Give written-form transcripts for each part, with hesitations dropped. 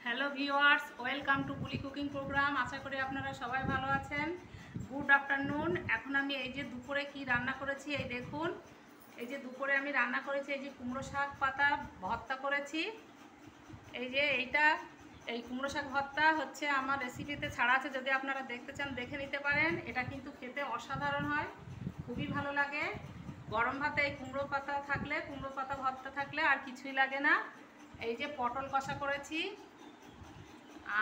Hello viewers, welcome to Bulli cooking program. আশা করি আপনারা সবাই ভালো আছেন। Good afternoon. এখন আমি এই যে দুপুরে কি রান্না করেছি এই দেখুন। এই যে দুপুরে আমি রান্না করেছি এই যে কুমড়ো শাক পাতা ভর্তা করেছি। এই যে এই কুমড়ো শাক ভর্তা হচ্ছে আমার রেসিপিতে ছাড়া আছে, যদি আপনারা দেখতে চান দেখে নিতে পারেন। এটা কিন্তু খেতে অসাধারণ হয়, খুবই ভালো লাগে। গরম ভাতে এই কুমড়ো পাতা ভর্তা থাকলে আর কিছুই লাগে না। এই যে পটল কষা করেছি,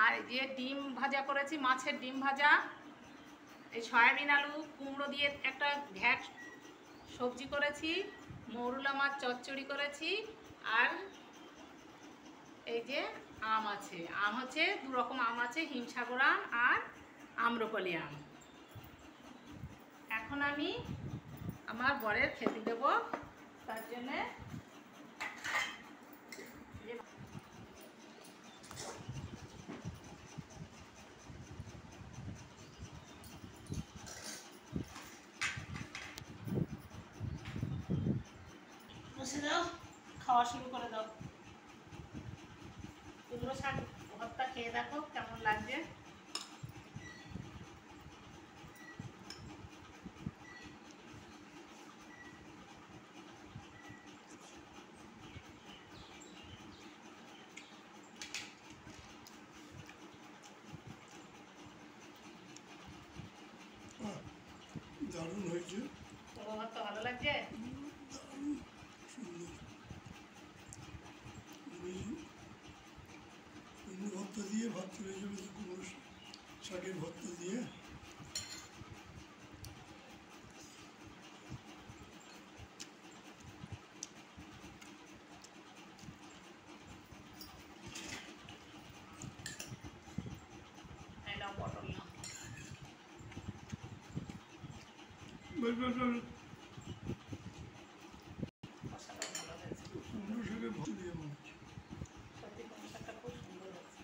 আর যে ডিম ভাজা করেছি, মাছের ডিম ভাজা। এই সয়াবিন আলু কুমড়ো দিয়ে একটা ঘ্যাট সবজি করেছি, মৌরলা মাছ চচ্চড়ি করেছি। আর এই যে আম হচ্ছে দু রকম আম আছে, হিমসাগর আম আর আম্রপালি আম। এখন আমি আমার বরের খেতে দেব, তার জন্যে বসে দাও, খাওয়া শুরু করে দাও। কুমড়ো শাক ভর্তা খেয়ে দেখো কেমন লাগছে। দারুণ হয়েছে। তোমার ভর্তা ভালো লাগছে? দারুণ সুন্দর। কুমড়ো ভর্তা দিয়ে ভাত চলে যাবে তো, কুমড়ো শাকের ভর্তা দিয়ে। পটল না মশলাটা ভালো হয়েছে, কুমড়ো শাকের ভর্তা দিয়ে মনে হচ্ছে। সত্যি কুমড়ো শাকটা খুব সুন্দর হয়েছে।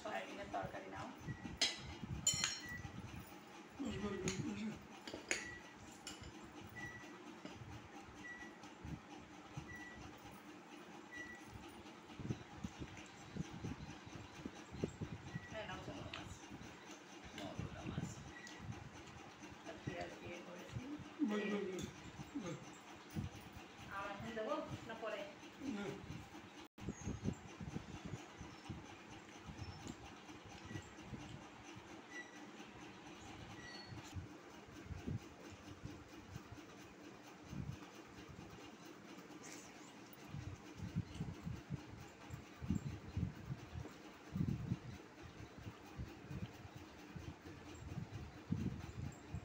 সয়াবিনের তরকারি নাও। দেবো না পরে?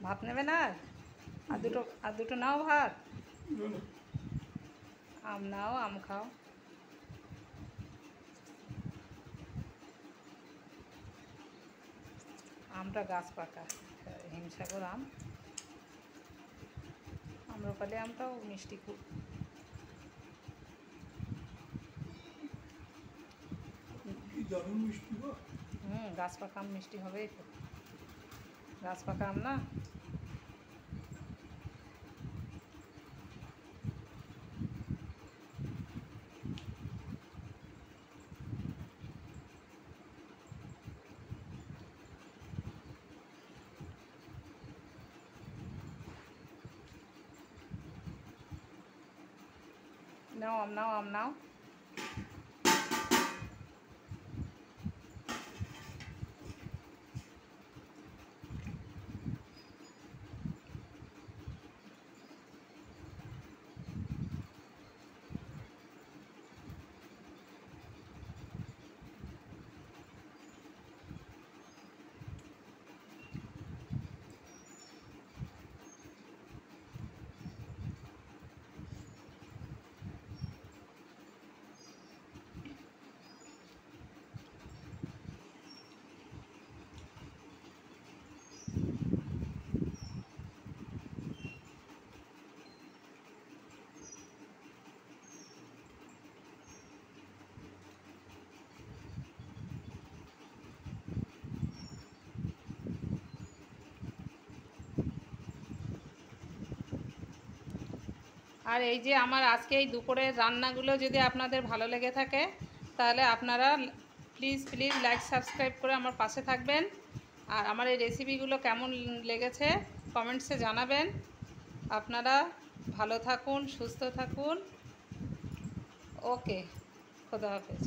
ভাত নেবে না? আর দুটো নাও ভাত। আম নাও, আম খাও। আমটা গাছ পাকা হিমসাগর আম। আম্রপালি আমটাও মিষ্টি খুব। দারুণ মিষ্টি। গাছ পাকা আম মিষ্টি হবেই তো, গাছ পাকা আম না। নাও আম নাও, আম নাও। আর এই যে আমার আজকে এই দুপুরের রান্নাগুলো যদি আপনাদের ভালো লেগে থাকে তাহলে আপনারা প্লিজ লাইক সাবস্ক্রাইব করে আমার পাশে থাকবেন। আর আমার এই রেসিপিগুলো কেমন লেগেছে কমেন্টসে জানাবেন। আপনারা ভালো থাকুন, সুস্থ থাকুন। ওকে, খোদা হাফেজ।